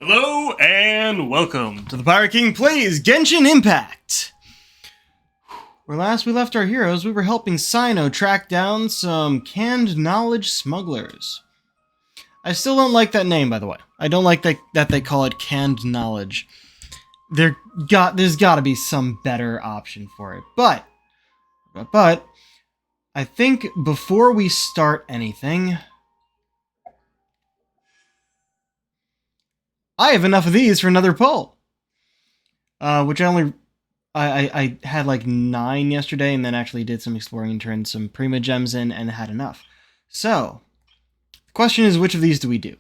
Hello and welcome to the Pirate King Plays Genshin Impact! Where last we left our heroes, we were helping Cyno track down some canned knowledge smugglers. I still don't like that name, by the way. I don't like that they call it canned knowledge. There's gotta be some better option for it. But, I think before we start anything, I have enough of these for another pull. Which I had like 9 yesterday, and then actually did some exploring and turned some Prima Gems in and had enough. So, the question is, which of these do we do?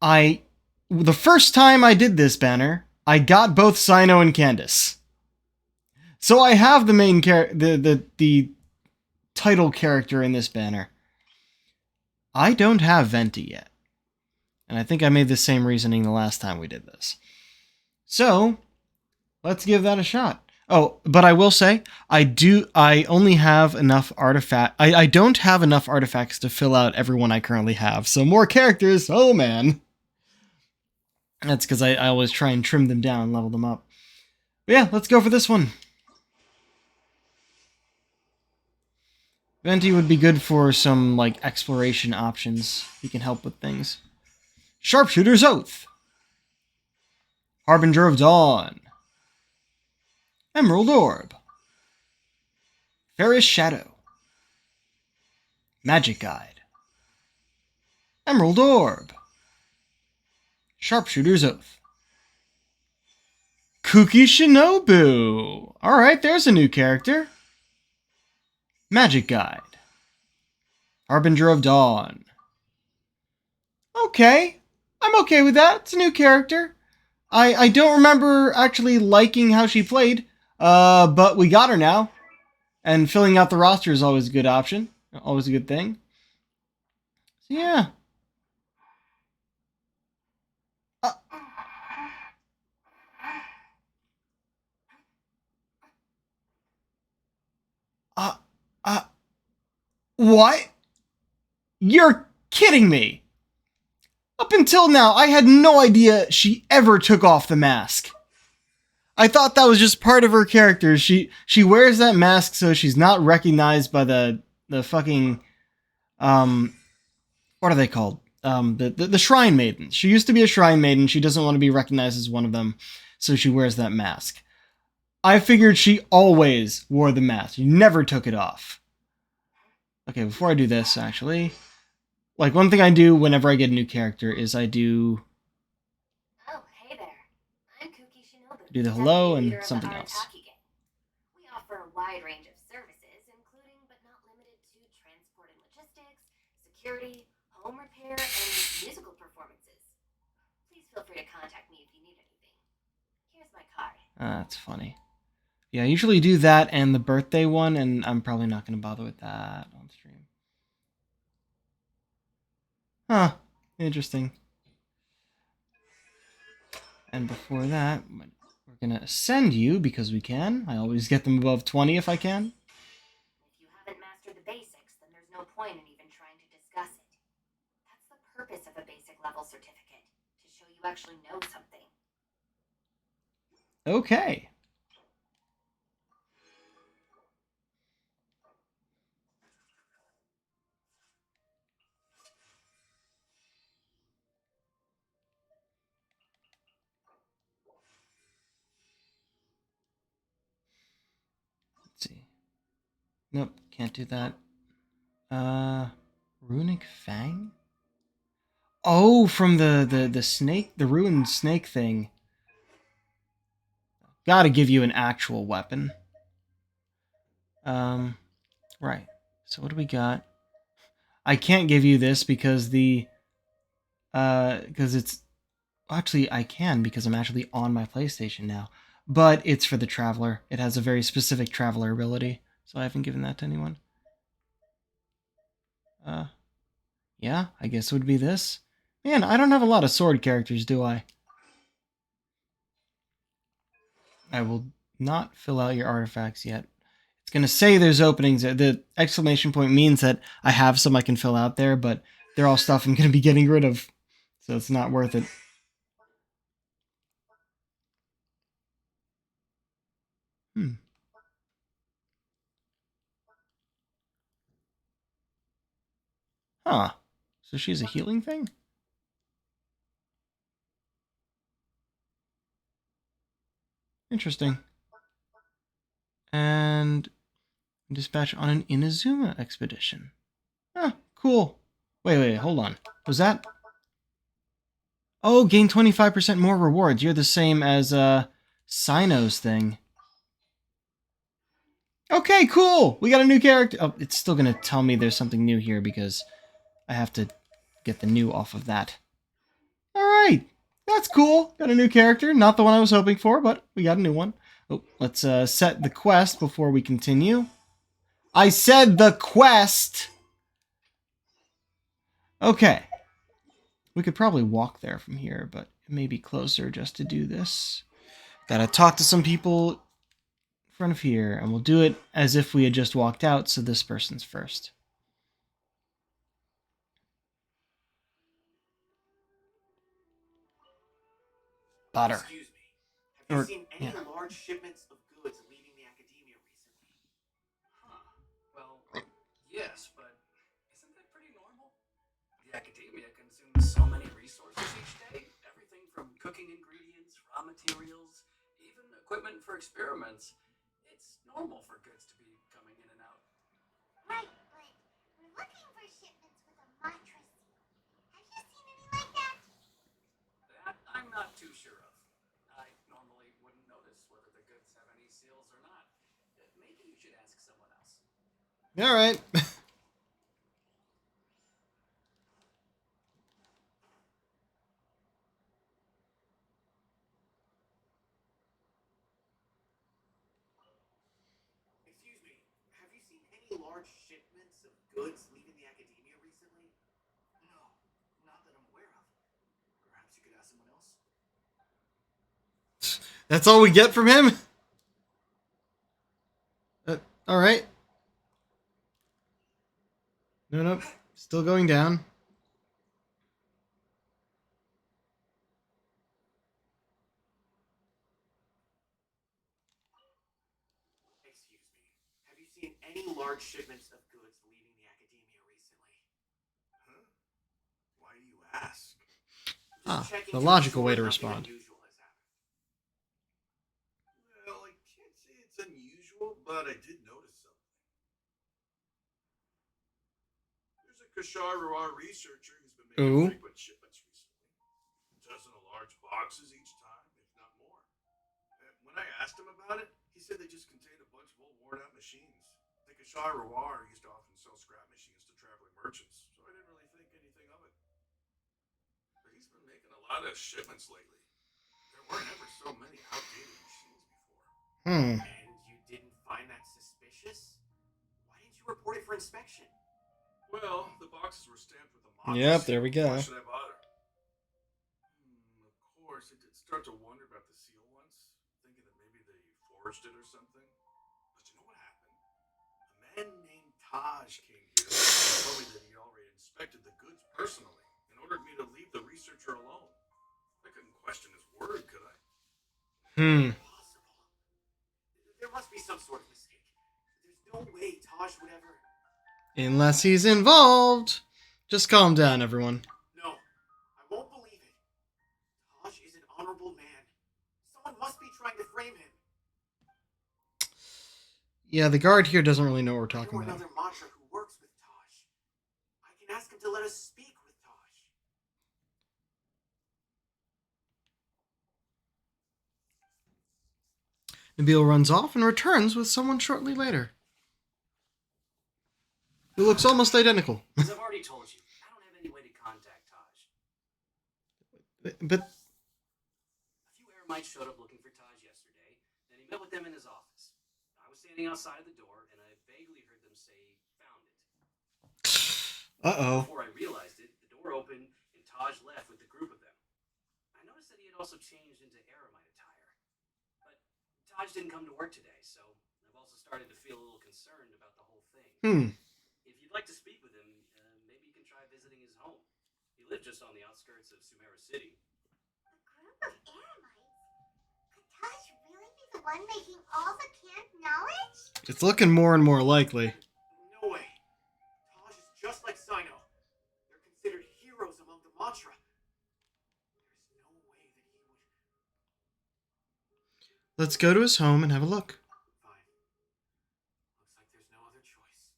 The first time I did this banner, I got both Cyno and Candace. So I have the main the title character in this banner. I don't have Venti yet. And I think I made the same reasoning the last time we did this. So, let's give that a shot. Oh, but I will say, I only have enough I don't have enough artifacts to fill out everyone I currently have. So more characters, oh man. That's because I always try and trim them down, level them up. But yeah, let's go for this one. Venti would be good for some, like, exploration options. He can help with things. Sharpshooter's Oath. Harbinger of Dawn. Emerald Orb. Fairest Shadow. Magic Guide. Emerald Orb. Sharpshooter's Oath. Kuki Shinobu. Alright, there's a new character. Magic Guide. Harbinger of Dawn. Okay. I'm okay with that. It's a new character. I don't remember actually liking how she played, but we got her now. And filling out the roster is always a good option. Always a good thing. So yeah. What? You're kidding me! Up until now, I had no idea she ever took off the mask. I thought that was just part of her character. She wears that mask so she's not recognized by the fucking, what are they called? The Shrine Maidens. She used to be a Shrine Maiden. She doesn't want to be recognized as one of them, so she wears that mask. I figured she always wore the mask. She never took it off. Okay, before I do this, actually, like, one thing I do whenever I get a new character is I do... Oh, hey there. I'm Kuki Shinobu. Do the hello and something else. We offer a wide range of services, including but not limited to transport and logistics, security, home repair, and musical performances. Please feel free to contact me if you need anything. Here's my card. That's funny. Yeah, I usually do that and the birthday one, and I'm probably not going to bother with that on stream. Huh. Interesting. And before that, we're going to ascend you because we can. I always get them above 20 if I can. If you haven't mastered the basics, then there's no point in even trying to discuss it. That's the purpose of a basic level certificate, to show you actually know something. Okay. Let's see. Nope, can't do that. Runic Fang? Oh, from the snake, the ruined snake thing. Gotta give you an actual weapon. Right. So what do we got? I can't give you this because because it's... Actually, I can because I'm actually on my PlayStation now. But it's for the Traveler. It has a very specific Traveler ability, so I haven't given that to anyone. Yeah, I guess it would be this. Man, I don't have a lot of sword characters, do I? I will not fill out your artifacts yet. It's going to say there's openings. The exclamation point means that I have some I can fill out there, but they're all stuff I'm going to be getting rid of. So it's not worth it. Huh. So she's a healing thing? Interesting. And dispatch on an Inazuma expedition. Huh, cool. Wait, hold on. Was that... Oh, gain 25% more rewards. You're the same as, Sino's thing. Okay, cool! We got a new character. Oh, it's still gonna tell me there's something new here because I have to get the new off of that. Alright, that's cool. Got a new character. Not the one I was hoping for, but we got a new one. Oh, let's set the quest before we continue. I said the quest! Okay. We could probably walk there from here, but it may be closer just to do this. Gotta talk to some people in front of here, and we'll do it as if we had just walked out, so this person's first. Butter. Excuse me. Have you seen any large shipments of goods leaving the academia recently? Huh. Well, yes, but isn't that pretty normal? The academia consumes so many resources each day. Everything from cooking ingredients, raw materials, even equipment for experiments. It's normal for goods to be coming in and out. Right, but we're looking for shipments with a mantra seal. Have you seen any like that? That I'm not too sure of. I normally wouldn't notice whether the goods have any seals or not. Maybe you should ask someone else. Alright. Excuse me. Have you seen any large shipments of goods leaving the academia recently? No, not that I'm aware of. Perhaps you could ask someone else? That's all we get from him? Alright. No. Still going down. Excuse me. Have you seen any large shipments of goods leaving the academia recently? Huh? Why do you ask? The logical way to respond. Unusual has happened. Well, I can't say it's unusual, but I did notice something. There's a Kashar researcher who's been making frequent shipments recently. A dozen of large boxes each time, if not more. When I asked him about it, he said they just contained a bunch of old worn-out machines. The Kashar used to often sell scrap machines to traveling merchants, so I didn't really think anything of it. But he's been making a lot of shipments lately. There weren't ever so many outdated machines before. And you didn't find that suspicious? Why didn't you report it for inspection? Well, the boxes were stamped with a model. Yep, there we go. Why should I bother? Of course, I did start to wonder about the seal once, thinking that maybe they forged it or something. But you know what happened? A man named Taj came here and told me that he already inspected the goods personally and ordered me to leave the researcher alone. I couldn't question his word, could I? Impossible. There must be some sort of mistake. There's no way Taj would ever... Unless he's involved. Just calm down, everyone. No, I won't believe it. Taj is an honorable man. Someone must be trying to frame him. Yeah, the guard here doesn't really know what we're talking Or about. another mantra who works with Taj. I can ask him to let us speak with Taj. Nabil runs off and returns with someone shortly later. Who looks almost identical. As I've already told you, I don't have any way to contact Taj. But A few Eremites showed up looking for Taj yesterday, and he met with them in his office. I was standing outside the door, and I vaguely heard them say, "Found it." uh-oh. Before I realized it, the door opened, and Taj left with the group of them. I noticed that he had also changed into Eremite attire. But Taj didn't come to work today, so I've also started to feel a little concerned about the whole thing. If you'd like to speak with him, maybe you can try visiting his home. He lived just on the outskirts of Sumera City. A group of Eremites? Could Taj really be the one making all the canned knowledge? It's looking more and more likely. No way. Taj is just like Sino. They're considered heroes among the Mantra. There's no way that he would... Let's go to his home and have a look. Fine. Looks like there's no other choice.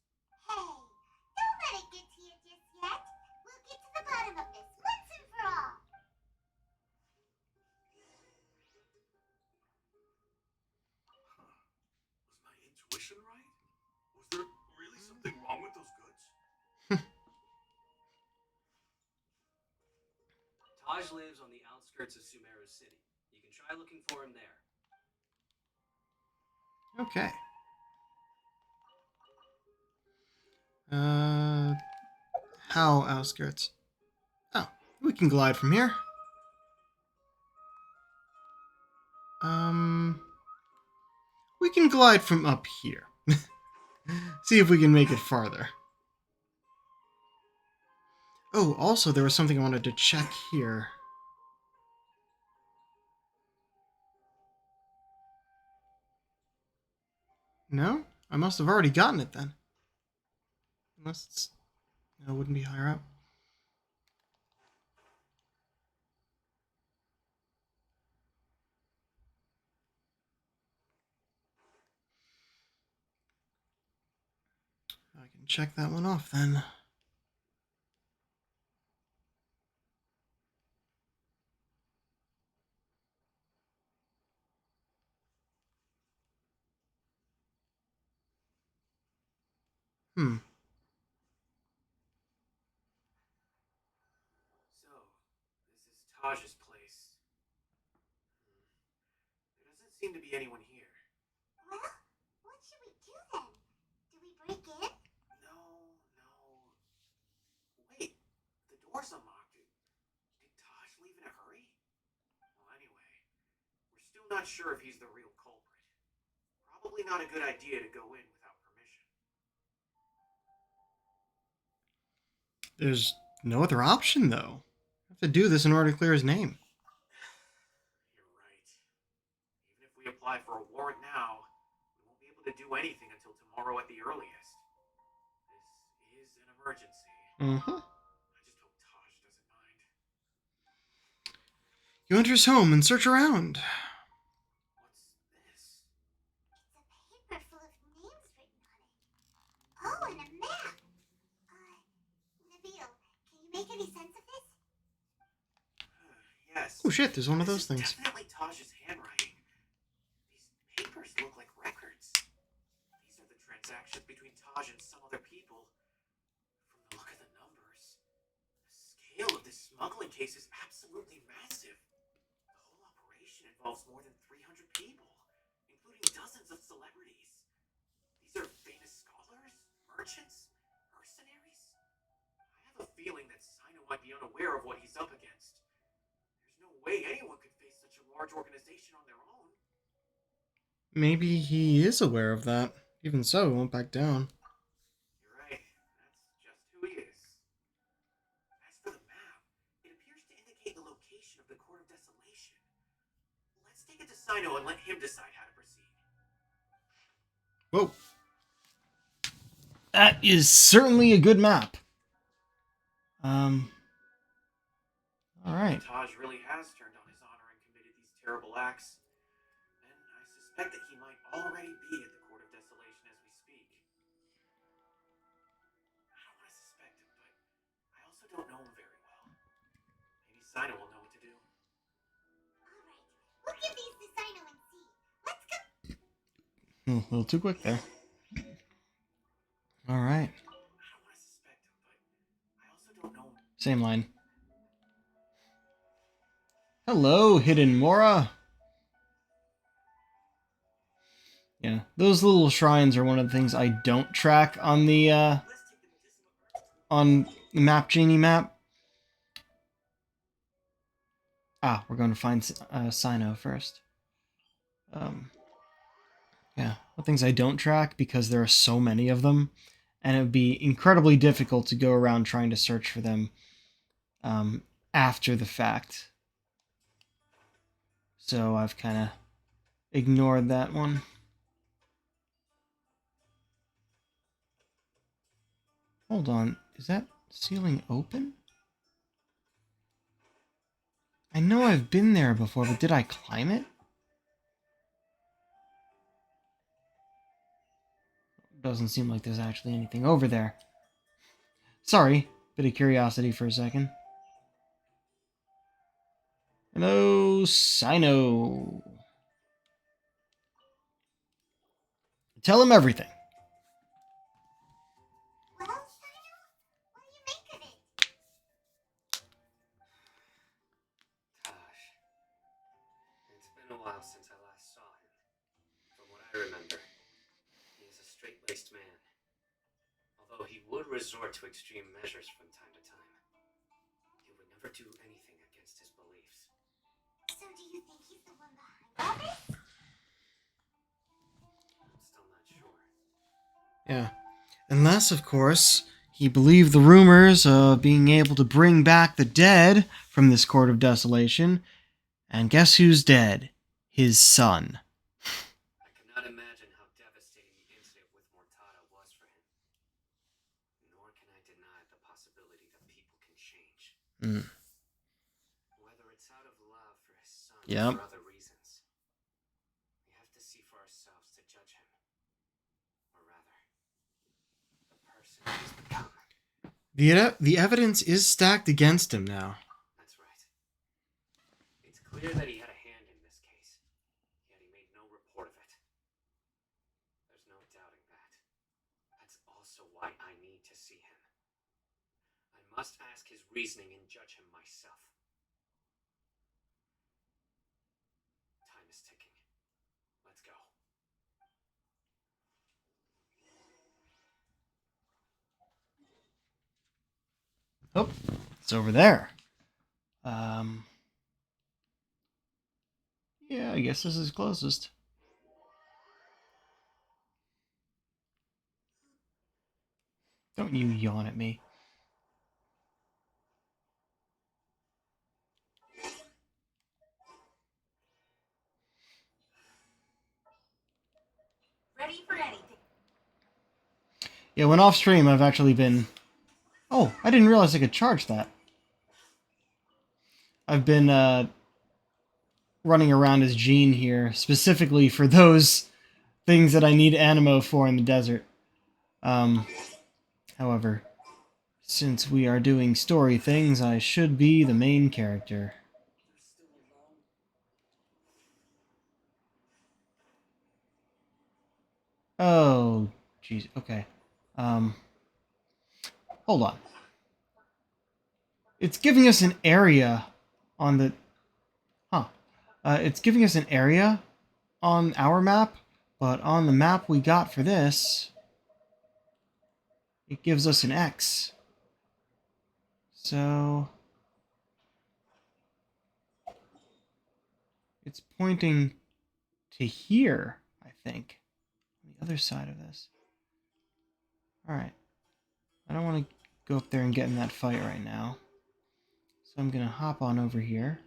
Hey, don't let it get to you just yet. We'll get to the bottom of this once and for all. Was my intuition right? Was there really something wrong with those goods? Taj lives on the outskirts of Sumera City. You can try looking for him there. Okay. How outskirts? Oh, we can glide from here. We can glide from up here. See if we can make it farther. Oh, also there was something I wanted to check here. No? I must have already gotten it then. Unless it's... No, it wouldn't be higher up. I can check that one off then. So, this is Taj's place. There doesn't seem to be anyone here. Well, what should we do then? Do we break in? No. Wait, the door's unlocked. Did Taj leave in a hurry? Well, anyway, we're still not sure if he's the real culprit. Probably not a good idea to go in without permission. There's no other option, though. I have to do this in order to clear his name. You're right. Even if we apply for a warrant now, we won't be able to do anything until tomorrow at the earliest. This is an emergency. Mm-hmm. I just hope Taj doesn't mind. You enter his home and search around. What's this? It's a paper full of names written on it. Oh, and a map. Nabil, can you make any sense of this? Yes. Oh shit, there's one of This those is things. Definitely Taj's handwriting. These papers look like records. These are the transactions between Taj and some other people. From the look of the numbers, the scale of this smuggling case is absolutely massive. The whole operation involves more than 300 people, including dozens of celebrities. These are famous scholars, merchants, mercenaries. I have a feeling that Sino might be unaware of what he's up against. There's no way anyone could face such a large organization on their own. Maybe he is aware of that. Even so, he won't back down. You're right. That's just who he is. As for the map, it appears to indicate the location of the Court of Desolation. Let's take it to Sino and let him decide how to proceed. Whoa. That is certainly a good map. Alright. Taj really has turned on his honor and committed these terrible acts. And I suspect that he might already be at the Court of Desolation as we speak. I don't want to suspect him, but I also don't know him very well. Maybe Sino will know what to do. Alright, we'll give these to Sino and see. Let's go. A little too quick there. Alright. I don't want to suspect him, but I also don't know him. Same line. Hello, Hidden Mora. Yeah, those little shrines are one of the things I don't track on the Map Genie map. Ah, we're going to find Sino first. Yeah, the things I don't track because there are so many of them, and it would be incredibly difficult to go around trying to search for them after the fact. So I've kind of ignored that one. Hold on, is that ceiling open? I know I've been there before, but did I climb it? Doesn't seem like there's actually anything over there. Sorry, bit of curiosity for a second. Hello, Sino. Tell him everything. Well, Shino, what do you make of it? Gosh, it's been a while since I last saw him. From what I remember, he is a straight-laced man. Although he would resort to extreme measures from time to time, he would never do anything against his beliefs. So do you think he's the one behind all this? I'm still not sure. Yeah. Unless, of course, he believed the rumors of being able to bring back the dead from this court of desolation. And guess who's dead? His son. I cannot imagine how devastating the incident with Mortada was for him. Nor can I deny the possibility that people can change. Mm. Whether it's out of love for his son Yep. or for other reasons, we have to see for ourselves to judge him. Or rather, the person he's become. The evidence is stacked against him now. That's right. It's clear that he had a hand in this case, yet he made no report of it. There's no doubting that. That's also why I need to see him. I must ask his reasoning and judge him myself. Time is ticking. Let's go. Oh, it's over there. Yeah, I guess this is closest. Don't you yawn at me. Ready for anything. Yeah, when off stream, I've actually been... Oh, I didn't realize I could charge that. I've been running around as Jean here, specifically for those things that I need animo for in the desert. However, since we are doing story things, I should be the main character. Oh, jeez. Okay. Hold on. It's giving us an area on the... Huh. It's giving us an area on our map, but on the map we got for this, it gives us an X. So... it's pointing to here, I think. On the other side of this. Alright. I don't want to go up there and get in that fight right now. So I'm going to hop on over here.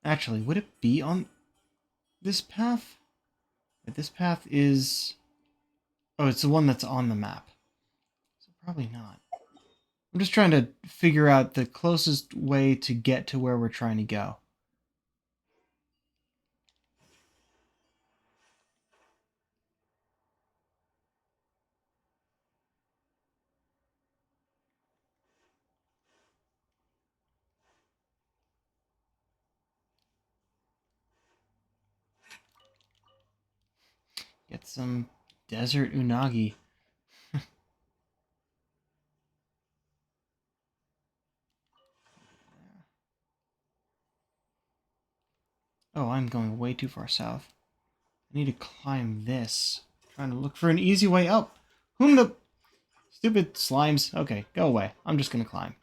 Actually, would it be on this path? This path is... oh, it's the one that's on the map. So probably not. I'm just trying to figure out the closest way to get to where we're trying to go. Get some desert unagi. Oh, I'm going way too far south. I need to climb this. Trying to look for an easy way up. Whom the... stupid slimes. Okay, go away. I'm just gonna climb.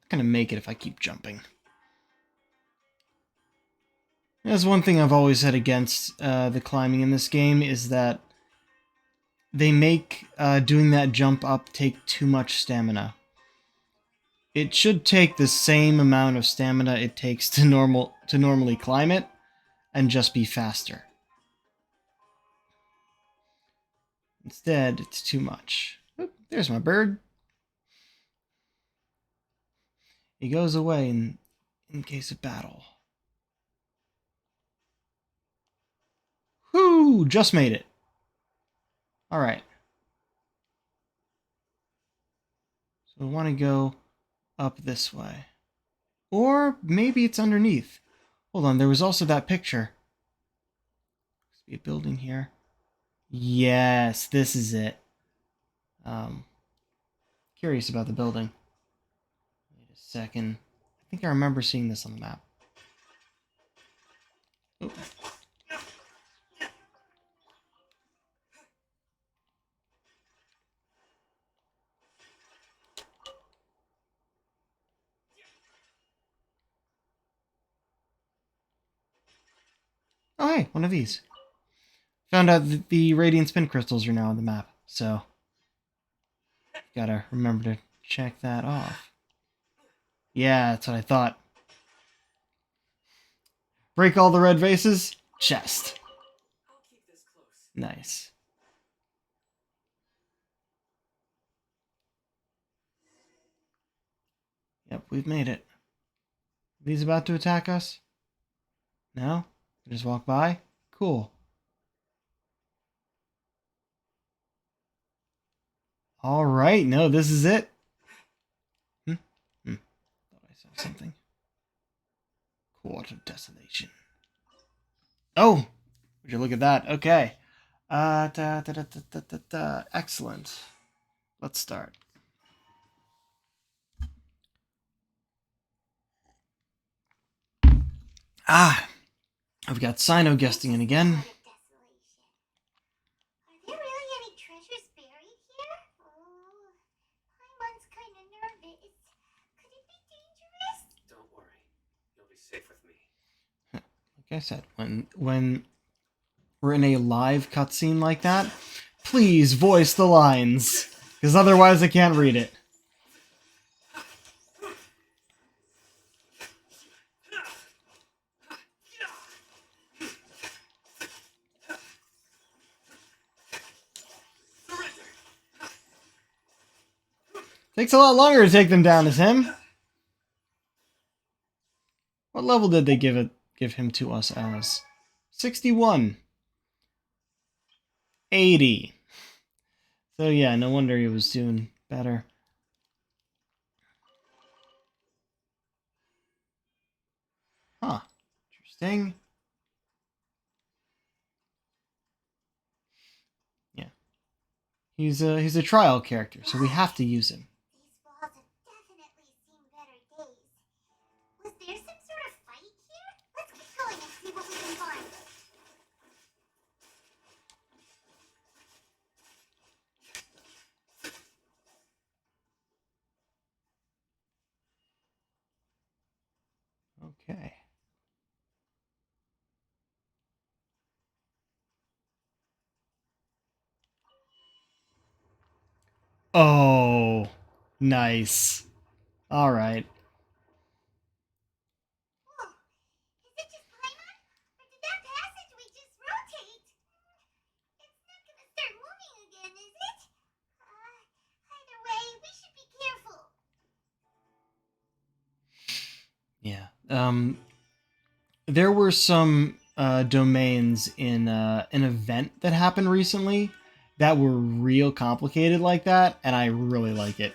Not gonna make it if I keep jumping. That's one thing I've always had against the climbing in this game, is that they make doing that jump up take too much stamina. It should take the same amount of stamina it takes to normally climb it, and just be faster. Instead, it's too much. Oop, there's my bird. He goes away in case of battle. Whoo! Just made it. Alright. So we want to go up this way. Or maybe it's underneath. Hold on, there was also that picture. Must be a building here. Yes, this is it. Curious about the building. Wait a second. I think I remember seeing this on the map. Oh. Oh, hey, one of these. Found out that the radiant spin crystals are now on the map, so gotta remember to check that off. Yeah, that's what I thought. Break all the red vases. Chest. I'll keep this close. Nice. Yep, we've made it. Are these about to attack us? No? They just walk by? Cool. Alright, no, this is it. Thought I saw something. Court of Desolation. Oh! Would you look at that? Okay. Excellent. Let's start. Ah! I've got Sino guesting in again. Are there really any treasures buried here? Oh, Paimon's kind of nervous. Could it be dangerous? Don't worry. You'll be safe with me. Like I said, when we're in a live cutscene like that, please voice the lines, because otherwise I can't read it. Takes a lot longer to take them down as him. What level did they give him to us as? 61. 80. So yeah, no wonder he was doing better. Huh. Interesting. Yeah. He's a trial character, so we have to use him. These walls have definitely seen better days. Was there some sort of fight here? Let's keep going and see what we can find. Okay. Oh, nice. All right. Whoa, is it just Paimon? Or did that passageway just rotate? It's not gonna start moving again, is it? Either way, we should be careful. Yeah. There were some domains in an event that happened recently that were real complicated like that, and I really like it.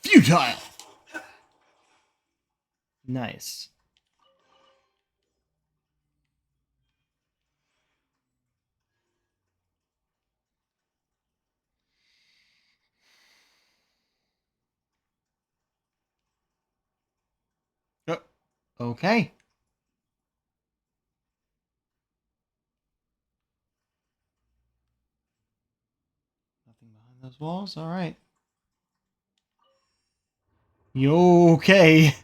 Futile! Nice. Oh, okay. Nothing behind those walls? Alright. Okay.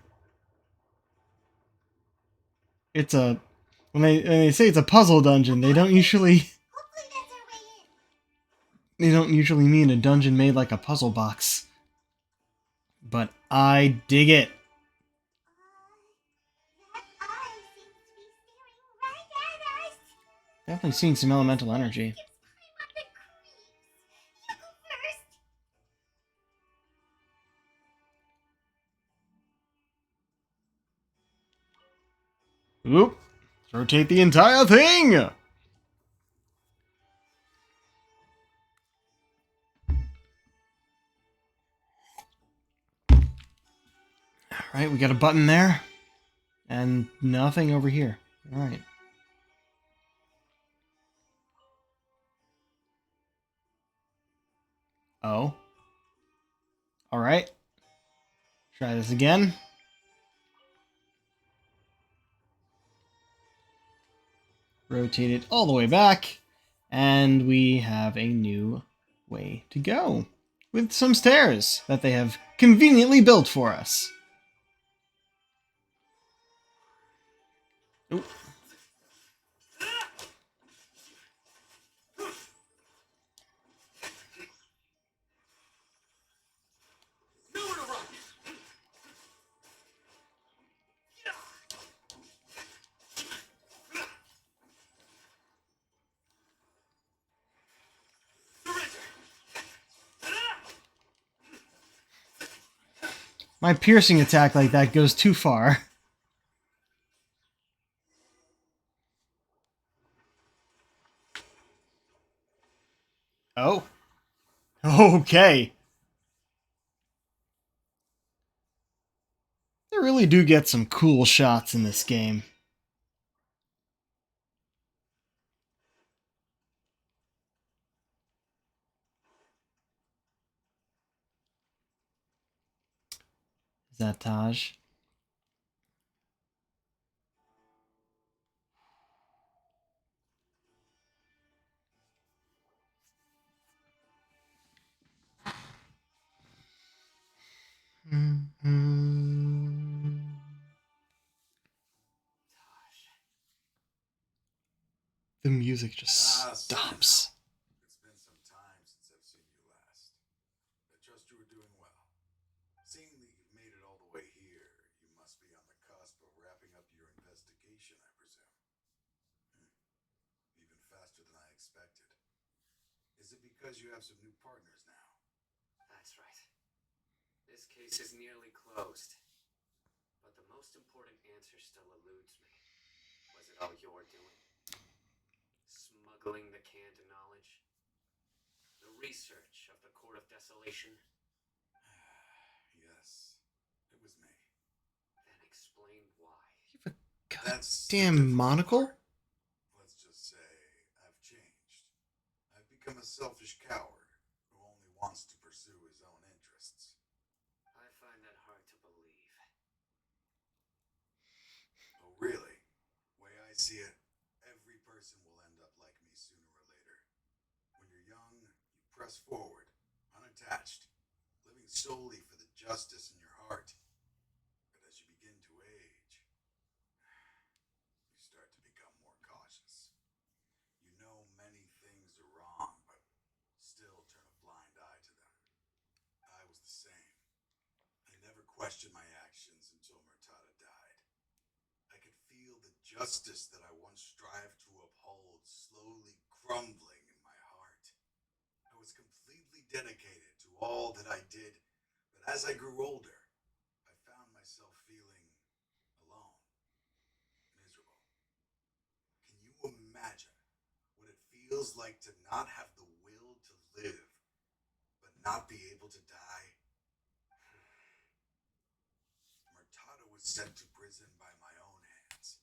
It's a when they say it's a puzzle dungeon, they don't usually Hopefully that's our way mean a dungeon made like a puzzle box. But I dig it. That eye seems to be staring right at us. Definitely seeing some elemental energy. Gives Paimon the creeps. You go first. Oop. Rotate the entire thing! Alright, we got a button there. And nothing over here. Alright. Oh. Alright. Try this again. Rotate it all the way back. And we have a new way to go. With some stairs that they have conveniently built for us. Oop. Nowhere to run. My piercing attack like that goes too far. Oh. Okay. They really do get some cool shots in this game. Is that Taj? The music just stops. It's been some time since I've seen you last. I trust you are doing well. Seeing that you've made it all the way here, you must be on the cusp of wrapping up your investigation, I presume. Even faster than I expected. Is it because you have some new partners now? That's right. This case is nearly closed. But the most important answer still eludes me. Was it all your doing? Smuggling the canned knowledge? The research of the Court of Desolation? Yes, it was me. Then explain why. That's Damn monocle? Let's just say I've changed. I've become a selfish coward who only wants to pursue his own interests. I find that hard to believe. Oh, really? Way I see it, every person will end up like me sooner or later. When you're young, you press forward, unattached, living solely for the justice in your heart. But as you begin to age, you start to become more cautious. You know many things are wrong, but still turn a blind eye to them. I was the same. I never questioned my actions until Murtada died. I could feel the justice that I once strived to uphold slowly crumbling in my heart. I was completely dedicated to all that I did, but as I grew older, I found myself feeling alone, miserable. Can you imagine what it feels like to not have the will to live, but not be able to die? Murtada was sent to prison by my own hands.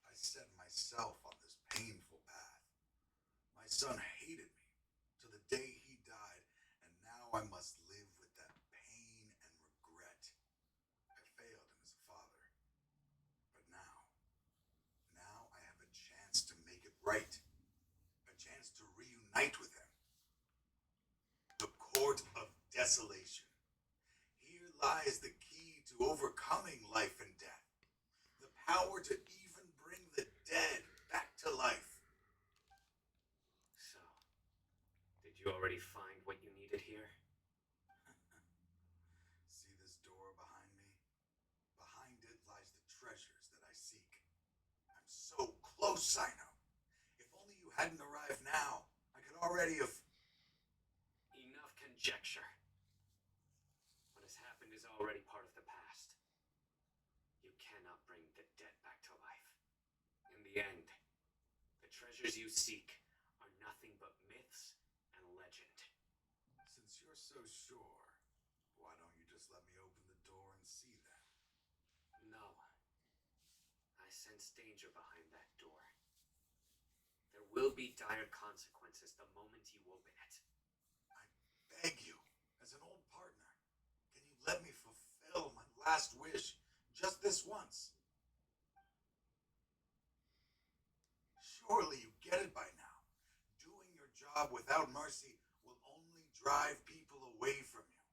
I set myself on this painful path. My son hated me to the day he died, and now I must live with that pain and regret. I failed him as a father. But now I have a chance to make it right. A chance to reunite with him. The Court of Desolation. Here lies the key overcoming life and death. The power to even bring the dead back to life. So, did you already find what you needed here? See this door behind me? Behind it lies the treasures that I seek. I'm so close, Sino. If only you hadn't arrived now, I could already have... Enough conjecture. What has happened is already part of the past. You cannot bring the dead back to life. In the end, the treasures you seek are nothing but myths and legend. Since you're so sure, why don't you just let me open the door and see them? No. I sense danger behind that door. There will be dire consequences the moment you open it. I beg you, as an old partner, can you let me fulfill my last wish just this once? Surely you get it by now. Doing your job without mercy will only drive people away from you.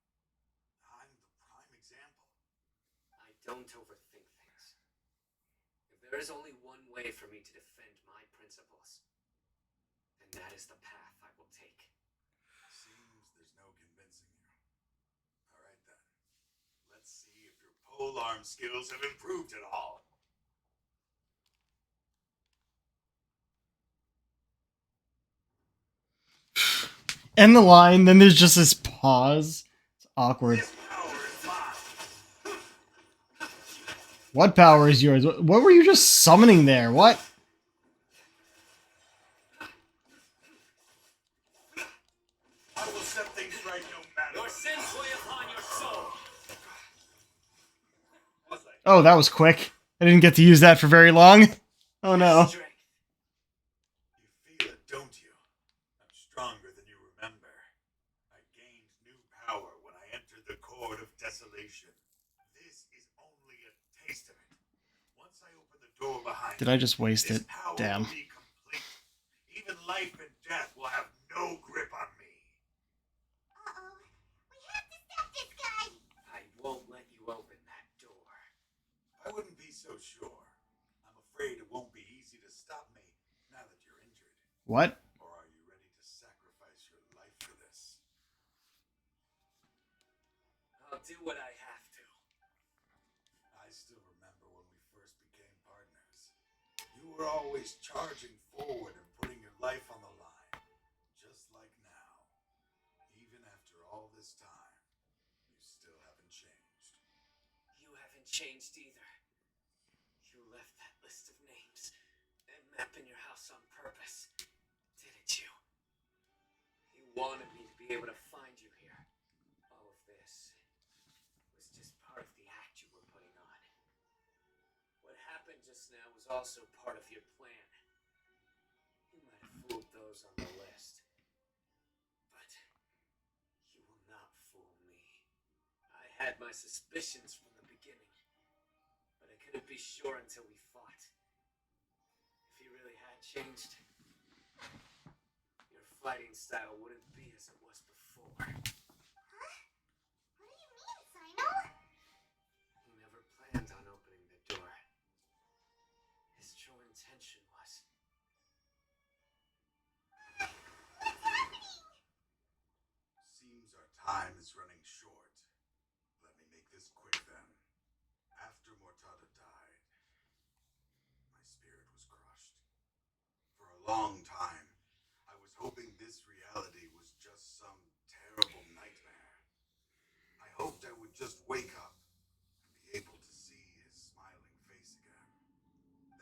I'm the prime example. I don't overthink things. If there is only one way for me to defend my principles, then that is the path I will take. Seems there's no convincing you. All right then. Let's see if your polearm skills have improved at all. End the line, then there's just this pause. It's awkward. This power is mine. What power is yours? What were you just summoning there? What? I will set things right no matter. Your sins weigh upon your soul. Oh, that was quick. I didn't get to use that for very long. Oh no. Strength. You feel it, don't you? I'm stronger than you remember. I gained new power when I entered the Court of Desolation. This is only a taste of it. Once I open the door behind Did I just waste this it? power Damn. will be complete. Even life and death will have no grip on me. Uh-oh. We have to stop this guy. I won't let you open that door. I wouldn't be so sure. I'm afraid it won't be easy to stop me now that you're injured. What? Or are you ready to sacrifice your life for this? I'll do what I have to. I still remember when we first became partners. You were always charging forward and putting your life on the line. Just like now. Even after all this time, you still haven't changed. You haven't changed either. You left that list of names and map in your house on purpose, didn't you? You wanted me to be able to find you here. All of this was just part of the act you were putting on. What happened just now was also part of your plan. You might have fooled those on the list, but you will not fool me. I had my suspicions from the beginning, but I couldn't be sure until we fought. If you really had changed, your fighting style wouldn't be as it was before. Huh? What do you mean, Sino? He never planned on opening the door. His true intention was... What's happening? Seems our time is running short. Let me make this quick then. After Mortada died, my spirit was crushed. For a long time, I was hoping this reality was just some terrible nightmare. I hoped I would just wake up and be able to see his smiling face again.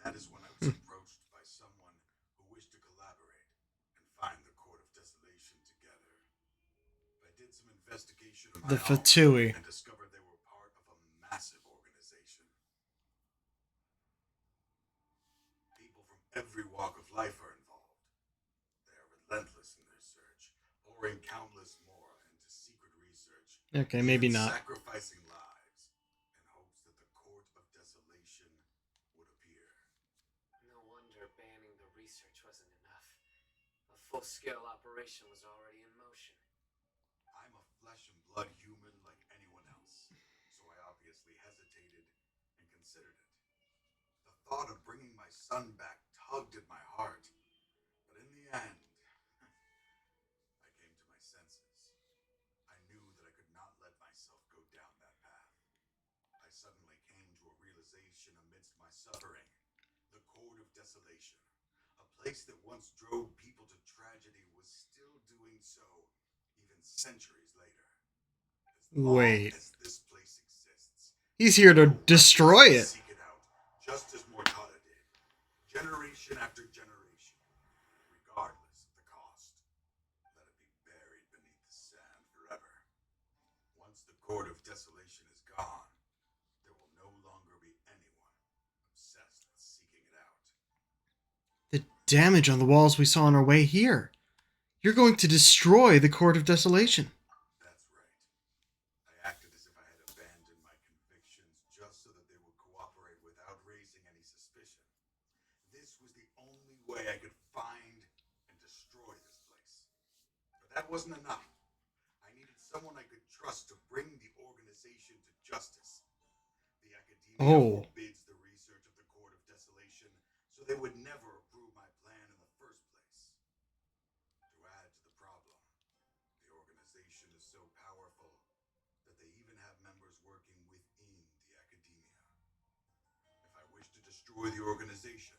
That is when I was approached by someone who wished to collaborate and find the Court of Desolation together. I did some investigation of my The own Fatui. and discovered they were part of a massive organization. People from every walk of life are involved. They are relentless in their search, pouring countless more into secret research. Okay, maybe even not. Sacrificing lives in hopes that the Court of Desolation would appear. No wonder banning the research wasn't enough. A full-scale operation was already in motion. I'm a flesh and blood human like anyone else, so I obviously honestly hesitated and considered it. The thought of bringing my son back tugged at my heart, but in the end, I came to my senses. I knew that I could not let myself go down that path. I suddenly came to a realization amidst my suffering. The Court of Desolation, a place that once drove people to tragedy, was still doing so, even centuries later. As long Wait. as this place exists, He's here to no destroy reckless it. will seek it out, just as Mortada did, generation after generation, regardless of the cost. Let it be buried beneath the sand forever. Once the Court of Desolation is gone, there will no longer be anyone obsessed with seeking it out. The damage on the walls we saw on our way here. You're going to destroy the Court of Desolation. That's right. I acted as if I had abandoned my convictions just so that they would cooperate without raising any suspicion. This was the only way I could find and destroy this place. But that wasn't enough. I needed someone I could trust to bring the organization to justice. The academia forbids the research of the Court of Desolation, so they would never approve my plan in the first place. To add to the problem, the organization is so powerful that they even have members working within the academia. If I wished to destroy the organization,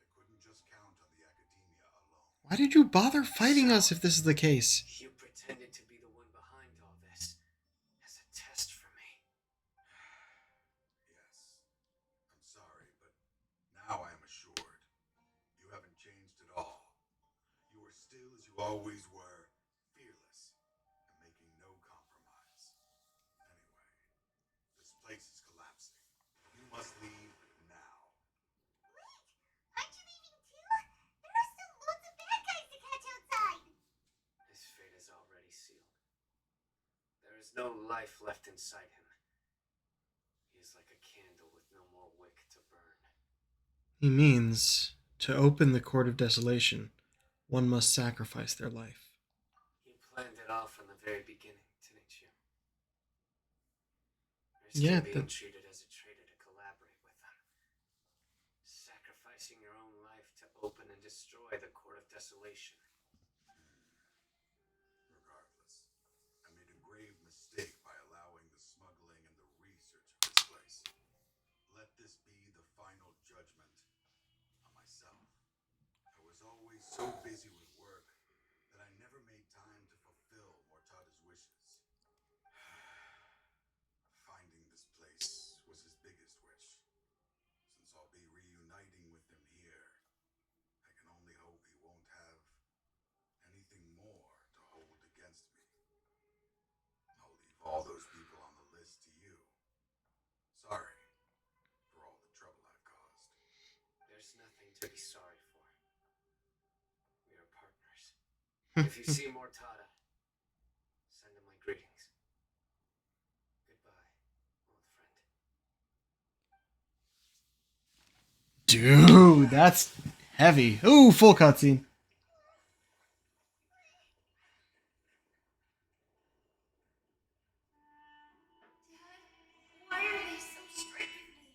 I couldn't just count on the academia alone. Why did you bother fighting us if this is the case? You pretended to be the one behind all this as a test for me. Yes, I'm sorry, but now I am assured. You haven't changed at all. You are still as you always were, fearless and making no compromise. Anyway, this place is collapsing. You must leave now. Wait! Aren't you leaving too? There are still loads of bad guys to catch outside! His fate is already sealed. There is no life left inside him. He is like a candle with no more wick to burn. He means, to open the Court of Desolation, one must sacrifice their life. You planned it all from the very beginning, didn't you? You're Yeah, still being treated as a traitor to collaborate with them. Sacrificing your own life to open and destroy the Court of Desolation. Regardless, I made a grave mistake by allowing the smuggling and the research of this place. Let this be the final judgment on myself. I was always so busy with work that I never made time to fulfill Mortada's wishes. Finding this place was his biggest wish. Since I'll be reuniting with him here, I can only hope he won't have anything more to hold against me. I'll leave all those people on the list to you. Sorry for all the trouble I've caused. There's nothing to be sorry for. We are partners. If you see Mortada, send him my greetings. Goodbye, old friend. Dude, that's heavy. Ooh, full cutscene. Dad, why are they so strict with me?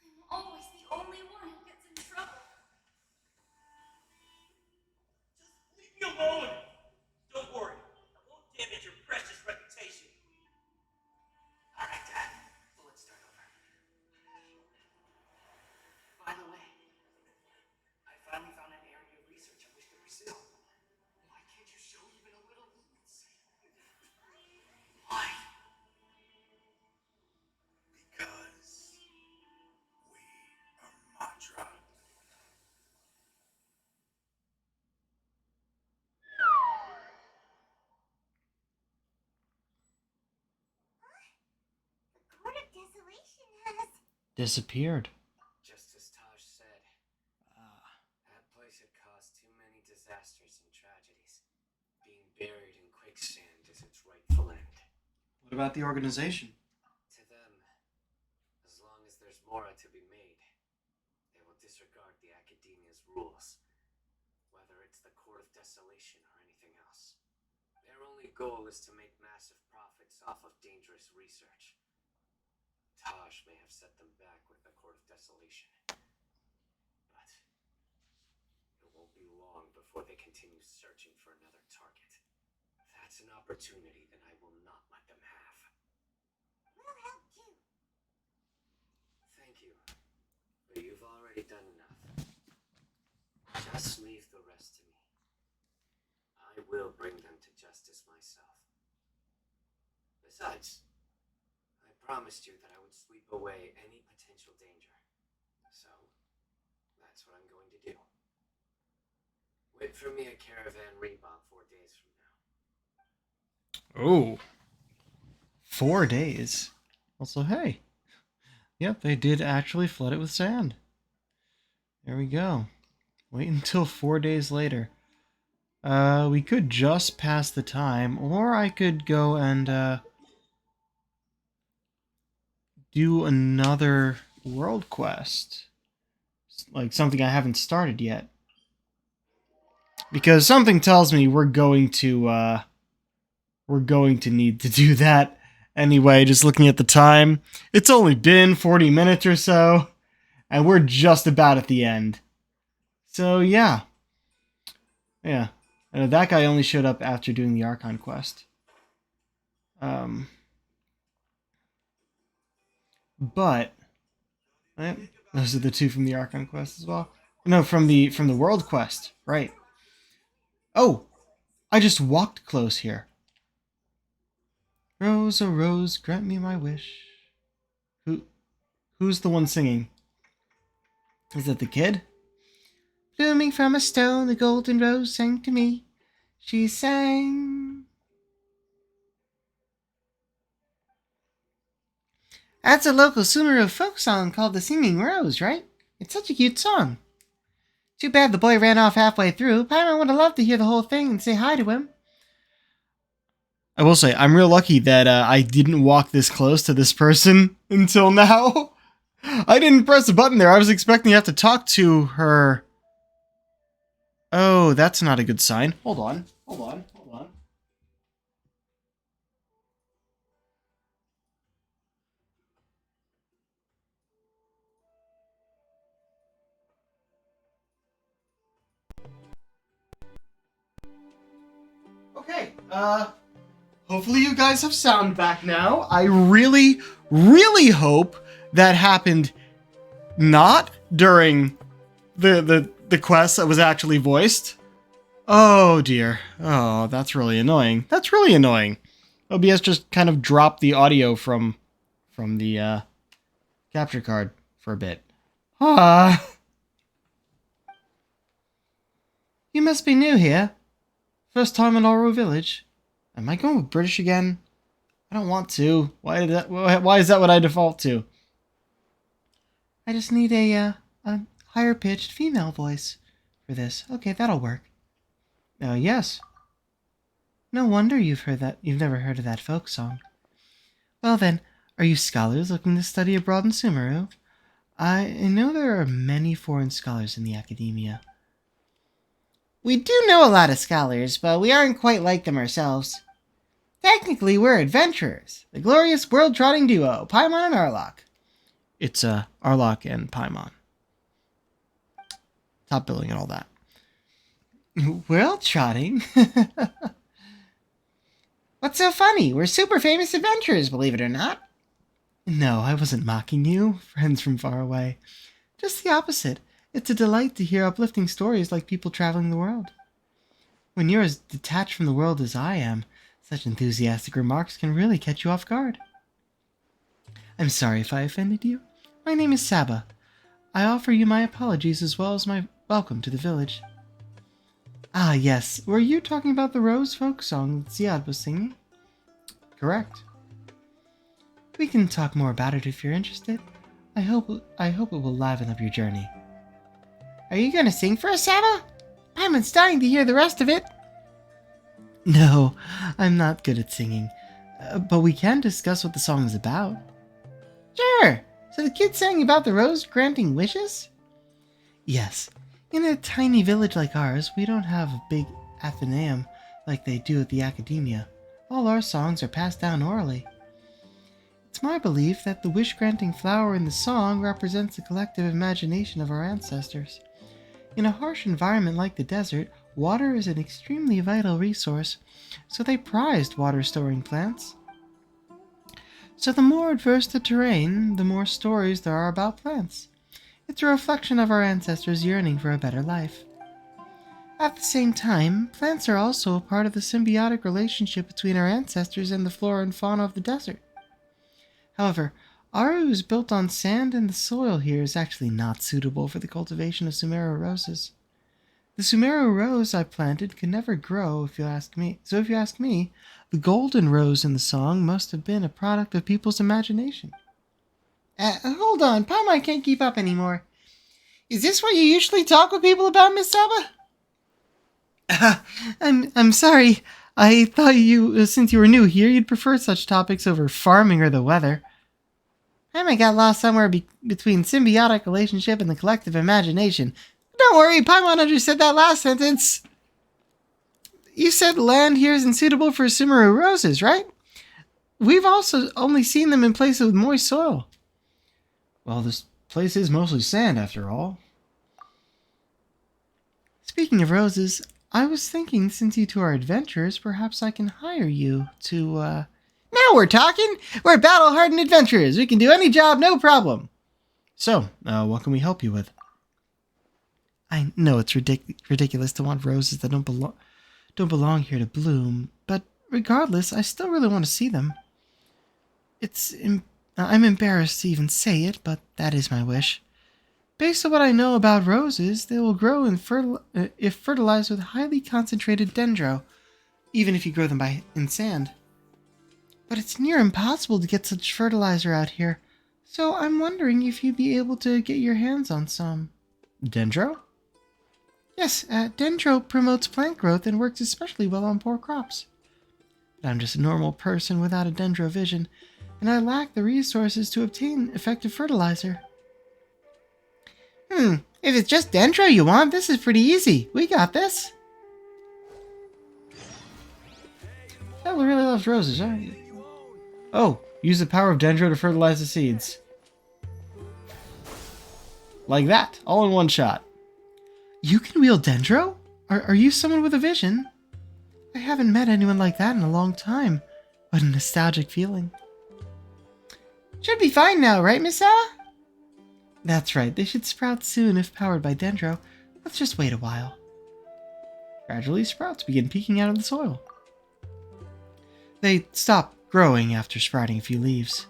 I'm always the only one who gets in trouble. Just leave me alone! Don't worry, I won't damage your precious reputation. Alright, Dad. Let's start over. By the way, I finally found an area of research I wish to pursue. Why can't you show even a little leniency? Why? Because we are Mantra. The Court of Desolation has... Disappeared. Just as Taj said, that place had caused too many disasters and tragedies. Being buried in quicksand is its rightful end. What about the organization? To them, as long as there's more to be made, they will disregard the Academia's rules, whether it's the Court of Desolation or anything else. Their only goal is to make massive profits off of dangerous research. sabotage may have set them back with the Court of Desolation. But it won't be long before they continue searching for another target. That's an opportunity that I will not let them have. We'll help too. Thank you, but you've already done enough. Just leave the rest to me. I will bring them to justice myself. Besides, I promised you that I would sweep away any potential danger. So, that's what I'm going to do. Wait for me at Caravan Rebob 4 days from now. Oh. 4 days. Also, hey. Yep, they did actually flood it with sand. There we go. Wait until 4 days later. We could just pass the time, or I could go and, do another world quest. Like something I haven't started yet. Because something tells me we're going to need to do that anyway, just looking at the time. It's only been 40 minutes or so, and we're just about at the end. So, yeah. Yeah. That guy only showed up after doing the Archon quest. But those are the two from the Archon quest as well. No, from the world quest, right? Oh, I just walked close here. Rose, oh rose, grant me my wish. Who's the one singing? Is it the kid? Blooming from a stone, the golden rose sang to me. She sang. That's a local Sumeru folk song called The Singing Rose, right? It's such a cute song. Too bad the boy ran off halfway through. Paimon would have loved to hear the whole thing and say hi to him. I will say, I'm real lucky that I didn't walk this close to this person until now. I didn't press a button there. I was expecting to have to talk to her. Oh, that's not a good sign. Hold on. Okay, hopefully you guys have sound back now. I really, really hope that happened not during the quest that was actually voiced. Oh dear. Oh, that's really annoying. OBS just kind of dropped the audio from the capture card for a bit. Ah. You must be new here. First time in Oro Village. Am I going with British again? I don't want to. Why is that what I default to? I just need a higher pitched female voice for this. Okay, that'll work. Yes. No wonder you've never heard of that folk song. Well then, are you scholars looking to study abroad in Sumeru? I know there are many foreign scholars in the academia. We do know a lot of scholars, but we aren't quite like them ourselves. Technically, we're adventurers. The glorious world-trotting duo, Paimon and Arlok. It's Arlok and Paimon. Top billing and all that. World-trotting? What's so funny? We're super famous adventurers, believe it or not. No, I wasn't mocking you, friends from far away. Just the opposite. It's a delight to hear uplifting stories like people traveling the world. When you're as detached from the world as I am, such enthusiastic remarks can really catch you off guard. I'm sorry if I offended you. My name is Saba. I offer you my apologies as well as my welcome to the village. Ah, yes. Were you talking about the Rose folk song that Ziad was singing? Correct. We can talk more about it if you're interested. I hope it will liven up your journey. Are you gonna sing for us, Saba? I'm dying to hear the rest of it. No, I'm not good at singing. But we can discuss what the song is about. Sure. So the kid sang about the rose granting wishes? Yes. In a tiny village like ours, we don't have a big Athenaeum like they do at the Academia. All our songs are passed down orally. It's my belief that the wish-granting flower in the song represents the collective imagination of our ancestors. In a harsh environment like the desert, water is an extremely vital resource, so they prized water-storing plants. So the more adverse the terrain, the more stories there are about plants. It's a reflection of our ancestors' yearning for a better life. At the same time, plants are also a part of the symbiotic relationship between our ancestors and the flora and fauna of the desert. However, Aru is built on sand and the soil here is actually not suitable for the cultivation of Sumeru roses. The Sumeru rose I planted could never grow if you ask me. So if you ask me, the golden rose in the song must have been a product of people's imagination. Hold on, Paimon can't keep up anymore. Is this what you usually talk with people about, Miss Saba? I'm sorry. I thought you, since you were new here, you'd prefer such topics over farming or the weather. Paimon got lost somewhere between symbiotic relationship and the collective imagination. Don't worry, Paimon understood that last sentence. You said land here isn't suitable for Sumeru roses, right? We've also only seen them in places with moist soil. Well, this place is mostly sand, after all. Speaking of roses, I was thinking, since you two are adventurers, perhaps I can hire you to, Now we're talking! We're battle-hardened adventurers! We can do any job, no problem! So, what can we help you with? I know it's ridiculous to want roses that don't belong here to bloom, but regardless, I still really want to see them. I'm embarrassed to even say it, but that is my wish. Based on what I know about roses, they will grow if fertilized with highly concentrated dendro, even if you grow them in sand. But it's near impossible to get such fertilizer out here, so I'm wondering if you'd be able to get your hands on some. Dendro? Yes, dendro promotes plant growth and works especially well on poor crops. But I'm just a normal person without a dendro vision, and I lack the resources to obtain effective fertilizer. If it's just dendro you want, this is pretty easy. We got this. Stella really loves roses, huh? Oh, use the power of dendro to fertilize the seeds. Like that, all in one shot. You can wield dendro? Are you someone with a vision? I haven't met anyone like that in a long time. What a nostalgic feeling. Should be fine now, right, Miss Sawa? That's right, they should sprout soon if powered by dendro. Let's just wait a while. Gradually, sprouts begin peeking out of the soil. They stop growing after sprouting a few leaves.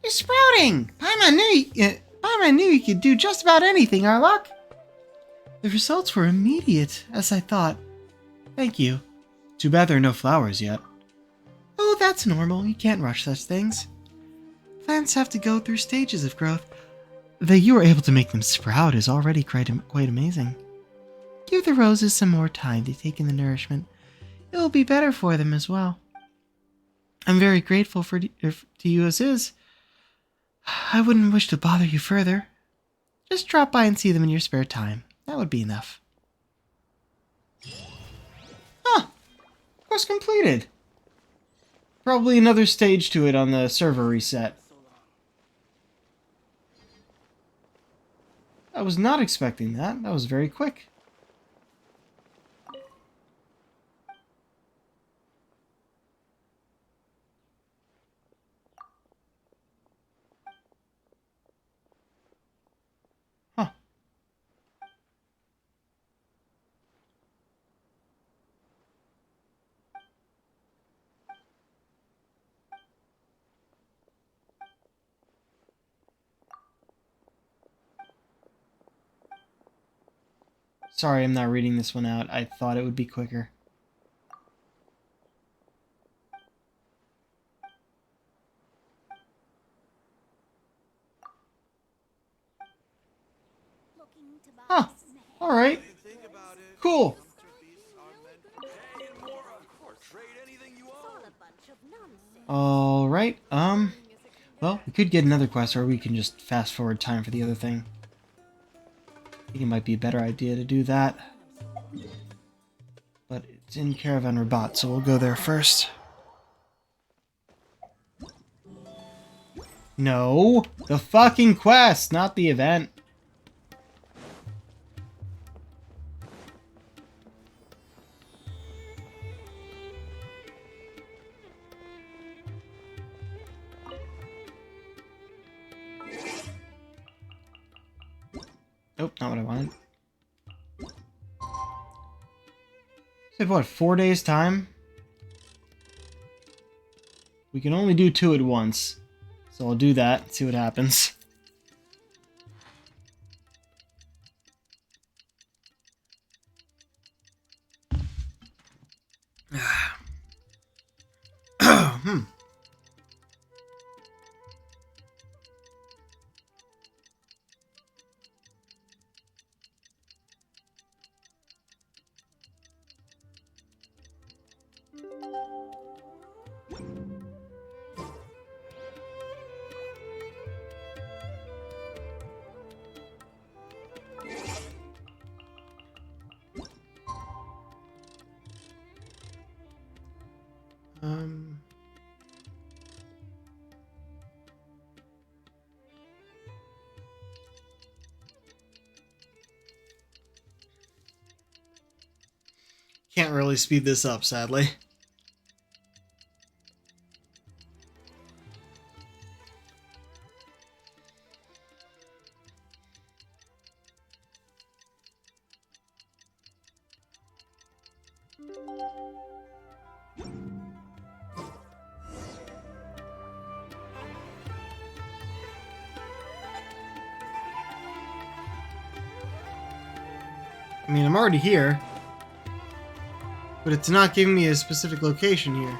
You're sprouting! Paimon knew you could do just about anything, Arlok. The results were immediate, as I thought. Thank you. Too bad there are no flowers yet. Oh, that's normal. You can't rush such things. Plants have to go through stages of growth. That you were able to make them sprout is already quite amazing. Give the roses some more time to take in the nourishment. It will be better for them as well. I'm very grateful to you as is. I wouldn't wish to bother you further. Just drop by and see them in your spare time. That would be enough. Huh. Quest completed. Probably another stage to it on the server reset. I was not expecting that. That was very quick. Huh. Sorry, I'm not reading this one out. I thought it would be quicker. Huh. Alright. Cool. Alright, well, we could get another quest, or we can just fast forward time for the other thing. I think it might be a better idea to do that. But it's in Caravan Rabat, so we'll go there first. No, the fucking quest, not the event. Nope, not what I wanted. Said what, 4 days time? We can only do 2 at once. So I'll do that, see what happens. Hmm. Can't really speed this up, sadly. I mean, I'm already here. But it's not giving me a specific location here.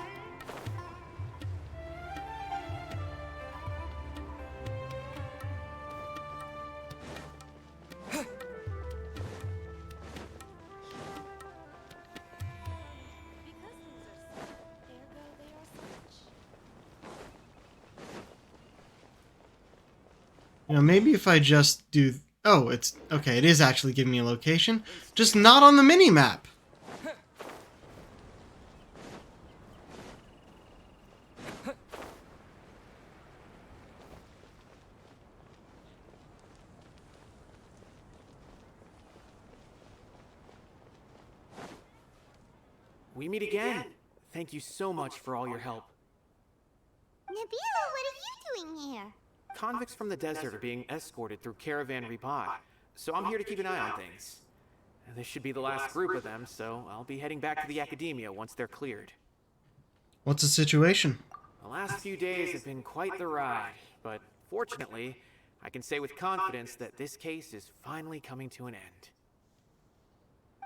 You know, maybe if I just do... Oh, it's... Okay, it is actually giving me a location. Just not on the mini-map. We meet again. Thank you so much for all your help. Nabila, what are you doing here? Convicts from the desert are being escorted through Caravan Repai, so I'm here to keep an eye on things. And this should be the last group of them, so I'll be heading back to the Academia once they're cleared. What's the situation? The last few days have been quite the ride, but fortunately, I can say with confidence that this case is finally coming to an end.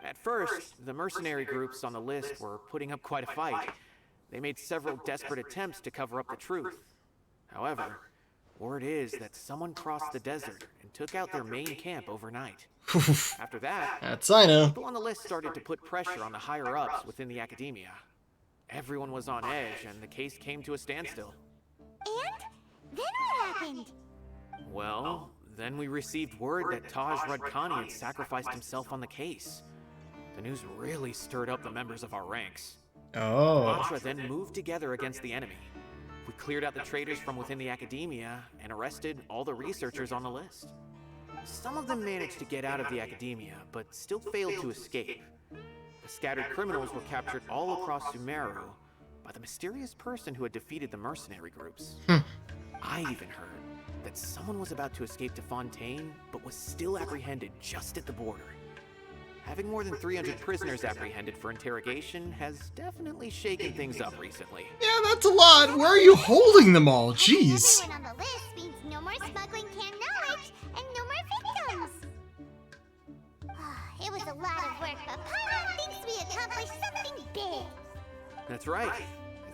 At first, the mercenary groups on the list were putting up quite a fight. They made several desperate attempts to cover up the truth. However, word is that someone crossed the desert and took out their main camp overnight. After that, That's I know. people on the list started to put pressure on the higher-ups within the Academia. Everyone was on edge, and the case came to a standstill. And? Then what happened? Well, then we received word that Taj Radkani had sacrificed himself on the case. The news really stirred up the members of our ranks. Oh. Mantra then moved together against the enemy. We cleared out the traitors from within the Academia and arrested all the researchers on the list. Some of them managed to get out of the Academia, but still failed to escape. The scattered criminals were captured all across Sumeru by the mysterious person who had defeated the mercenary groups. I even heard that someone was about to escape to Fontaine, but was still apprehended just at the border. Having more than 300 prisoners apprehended for interrogation has definitely shaken things up recently. Yeah, that's a lot. Where are you holding them all? Jeez. Everyone on the list means no more smuggling camp knowledge and no more victims. It was a lot of work, but Paimon thinks we accomplished something big. That's right.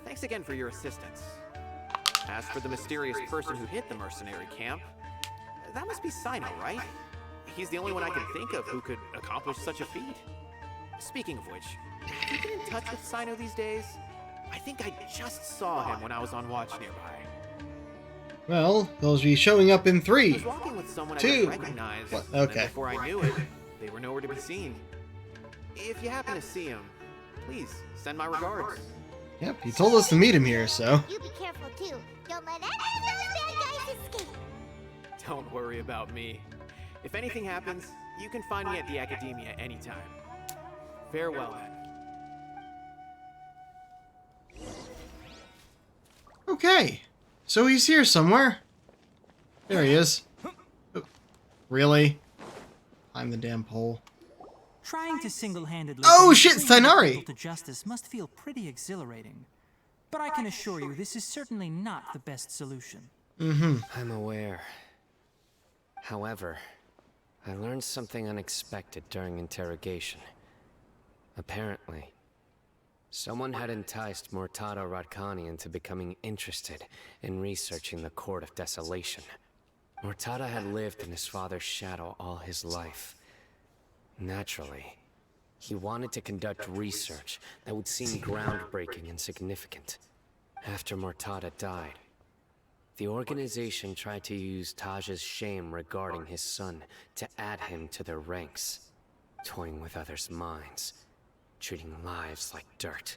Thanks again for your assistance. As for the mysterious person who hit the mercenary camp, that must be Sino, right? He's the only one I can think of who could accomplish such a feat. Speaking of which, have you been in touch with Sino these days? I think I just saw him when I was on watch nearby. Well, they'll be showing up in I 3. was walking with someone I 2. didn't recognize, What? and Okay. before I knew it, they were nowhere to be seen. If you happen to see him, please send my regards. Yep, he told us to meet him here, so. You be careful too. Don't let any of those bad guys escape. Don't worry about me. If anything happens, you can find me at the Academia anytime. Farewell then. Okay, so he's here somewhere. There he is. Oh, really? I'm the damn pole. Trying to single-handedly Oh, shit, bring Tynari! people to justice must feel pretty exhilarating. But I can assure you this is certainly not the best solution. I'm aware. However, I learned something unexpected during interrogation. Apparently, someone had enticed Mortada Radkani into becoming interested in researching the Court of Desolation. Mortada had lived in his father's shadow all his life. Naturally, he wanted to conduct research that would seem groundbreaking and significant. After Mortada died, the organization tried to use Taj's shame regarding his son to add him to their ranks, toying with others' minds, treating lives like dirt,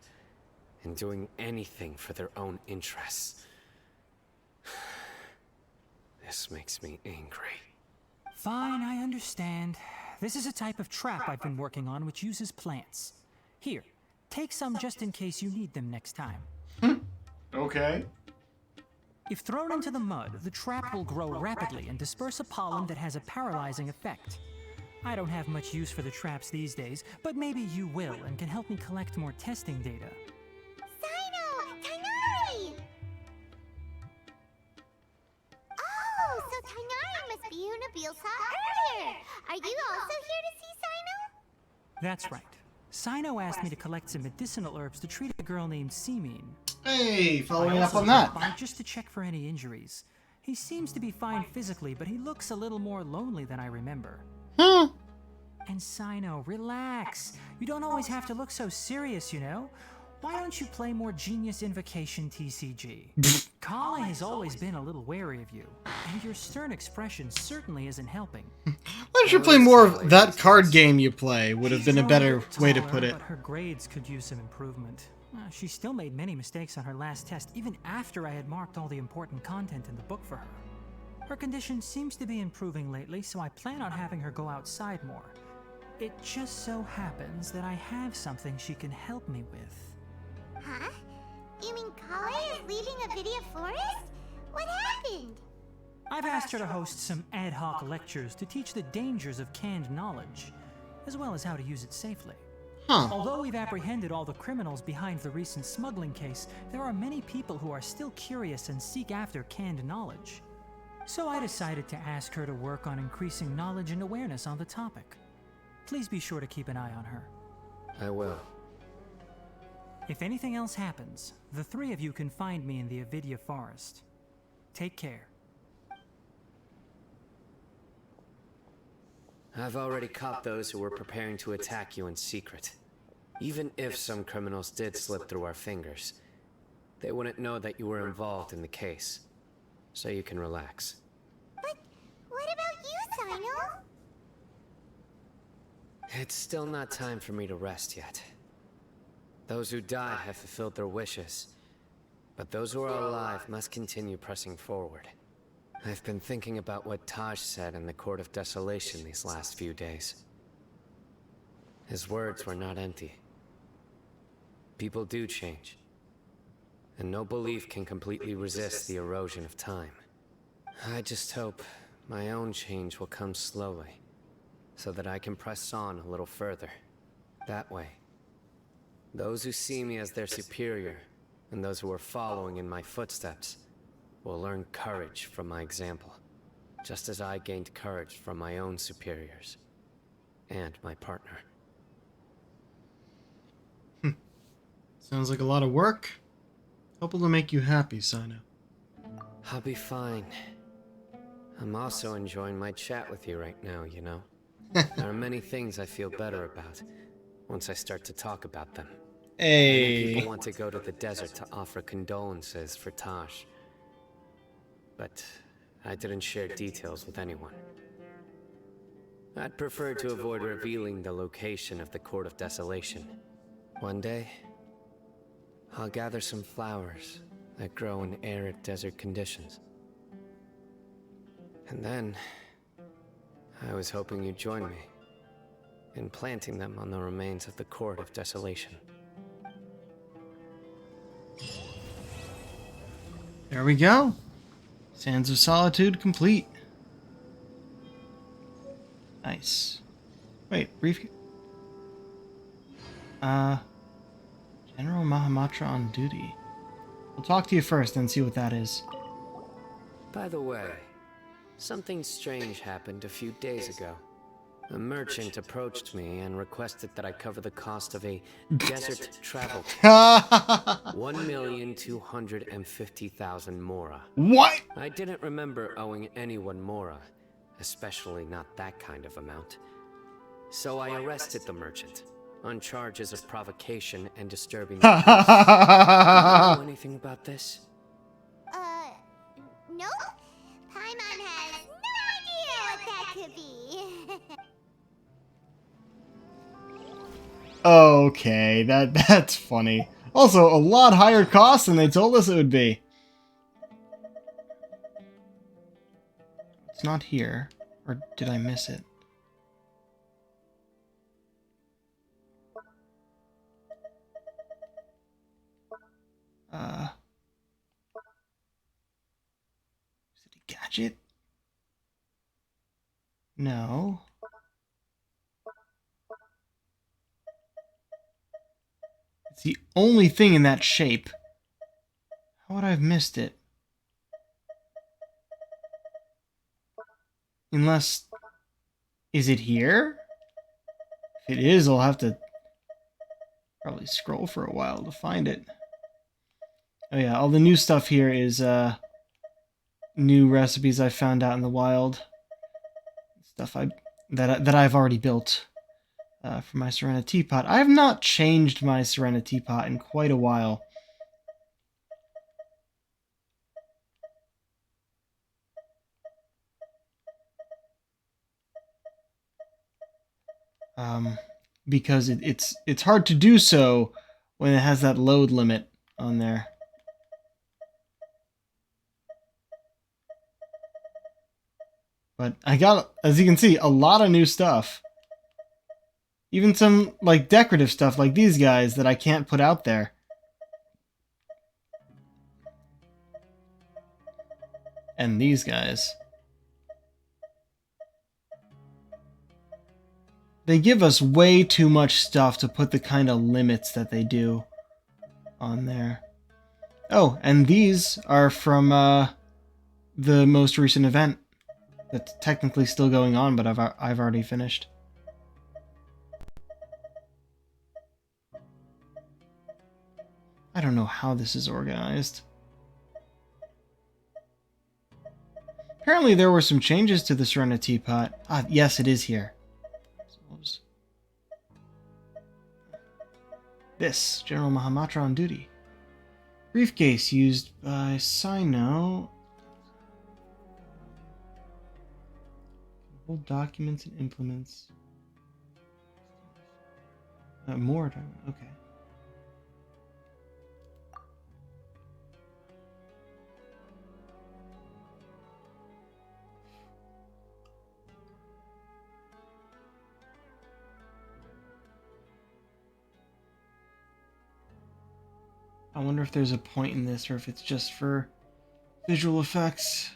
and doing anything for their own interests. This makes me angry. Fine, I understand. This is a type of trap I've been working on which uses plants. Here, take some just in case you need them next time. Okay. If thrown into the mud, the trap will grow rapidly and disperse a pollen that has a paralyzing effect. I don't have much use for the traps these days, but maybe you will and can help me collect more testing data. Sino! Tighnari! Oh, so Tighnari must be who Nabil saw earlier. Are you also here to see Sino? That's right. Sino asked me to collect some medicinal herbs to treat a girl named Semin. Hey, following I up also on that. dropped by just to check for any injuries. He seems to be fine physically, but he looks a little more lonely than I remember. Huh? And Sino, relax. You don't always have to look so serious, you know? Why don't you play more Genius Invocation TCG? Kale has always been a little wary of you, and your stern expression certainly isn't helping. Why don't you play more of that card game you play? Would have been a She's better little way to taller, put it. But her grades could use some improvement. She still made many mistakes on her last test, even after I had marked all the important content in the book for her. Her condition seems to be improving lately, so I plan on having her go outside more. It just so happens that I have something she can help me with. Huh? You mean Kale is leading a video forest? What happened? I've asked her to host some ad hoc lectures to teach the dangers of canned knowledge, as well as how to use it safely. Huh. Although we've apprehended all the criminals behind the recent smuggling case, there are many people who are still curious and seek after canned knowledge. So I decided to ask her to work on increasing knowledge and awareness on the topic. Please be sure to keep an eye on her. I will. If anything else happens, the three of you can find me in the Avidia Forest. Take care. I've already caught those who were preparing to attack you in secret. Even if some criminals did slip through our fingers, they wouldn't know that you were involved in the case. So you can relax. But what about you, Sino? It's still not time for me to rest yet. Those who died have fulfilled their wishes, but those who are alive must continue pressing forward. I've been thinking about what Taj said in the Court of Desolation these last few days. His words were not empty. People do change, and no belief can completely resist the erosion of time. I just hope my own change will come slowly, so that I can press on a little further. That way, those who see me as their superior, and those who are following in my footsteps, will learn courage from my example, just as I gained courage from my own superiors, and my partner. Sounds like a lot of work. Hope it'll make you happy, Sino. I'll be fine. I'm also enjoying my chat with you right now, you know? There are many things I feel better about once I start to talk about them. Hey. People want to go to the desert to offer condolences for Taj. But I didn't share details with anyone. I'd prefer to avoid revealing the location of the Court of Desolation. One day, I'll gather some flowers that grow in arid desert conditions. And then, I was hoping you'd join me in planting them on the remains of the Court of Desolation. There we go. Sands of Solitude complete. Nice. Wait, brief. General Mahamatra on duty. We'll talk to you first and see what that is. By the way, something strange happened a few days ago. A merchant approached me and requested that I cover the cost of a desert travel ticket. 1,250,000 mora. What? I didn't remember owing anyone mora, especially not that kind of amount. So I arrested the merchant on charges of provocation and disturbing the peace. Do you know anything about this? Nope. Paimon has no idea what that could be. Okay, that's funny. Also, a lot higher cost than they told us it would be. It's not here. Or did I miss it? Is it a gadget? No. It's the only thing in that shape. How would I have missed it? Unless... Is it here? If it is, I'll have to probably scroll for a while to find it. Oh yeah, all the new stuff here is new recipes I found out in the wild. Stuff that I've already built for my Serena Teapot. I have not changed my Serena Teapot in quite a while. Because it's hard to do so when it has that load limit on there. But I got, as you can see, a lot of new stuff. Even some, like, decorative stuff like these guys that I can't put out there. And these guys. They give us way too much stuff to put the kind of limits that they do on there. Oh, and these are from the most recent event. That's technically still going on, but I've already finished. I don't know how this is organized. Apparently there were some changes to the Serena Teapot. Ah, yes, it is here. This, General Mahamatra on duty. Briefcase used by Sino. Hold documents and implements. More, okay. I wonder if there's a point in this or if it's just for visual effects.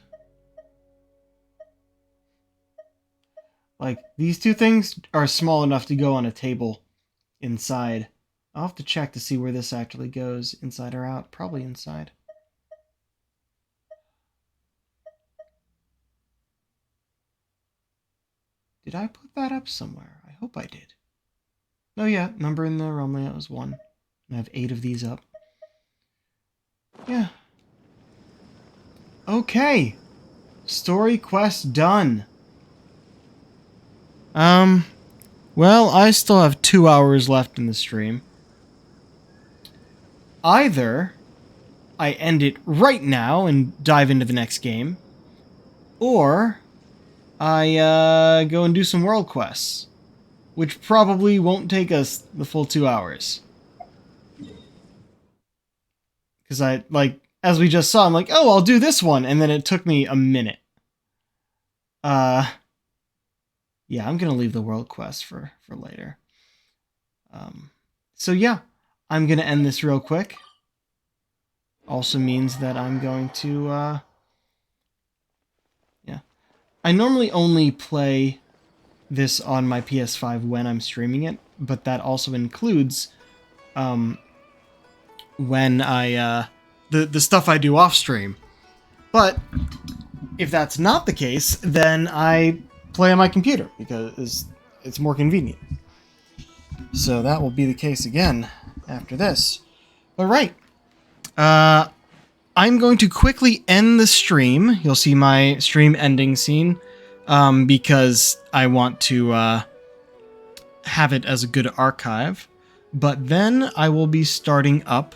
Like, these two things are small enough to go on a table inside. I'll have to check to see where this actually goes, inside or out. Probably inside. Did I put that up somewhere? I hope I did. Oh yeah, number in the realm layout was 1. And I have 8 of these up. Yeah. Okay. Story quest done. Well, I still have 2 hours left in the stream. Either I end it right now and dive into the next game, or I go and do some world quests, which probably won't take us the full 2 hours. Because I, like, as we just saw, I'm like, oh, I'll do this one. And then it took me a minute. Yeah, I'm going to leave the world quest for later. So yeah, I'm going to end this real quick. Also means that I'm going to, yeah. I normally only play this on my PS5 when I'm streaming it, but that also includes, when I, the stuff I do off stream. But if that's not the case, then I play on my computer because it's more convenient. So that will be the case again after this. But right, I'm going to quickly end the stream. You'll see my stream ending scene because I want to have it as a good archive. But then I will be starting up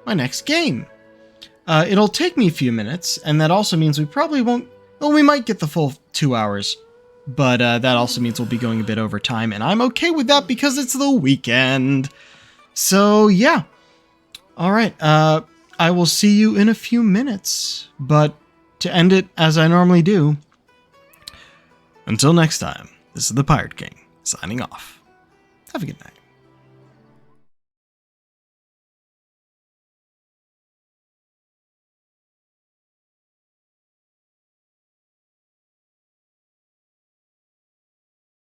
my next game. It'll take me a few minutes, and that also means we probably won't... Well, we might get the full 2 hours, but that also means we'll be going a bit over time, and I'm okay with that because it's the weekend. So, yeah. Alright, I will see you in a few minutes, but to end it as I normally do, until next time, this is the Pirate King, signing off. Have a good night.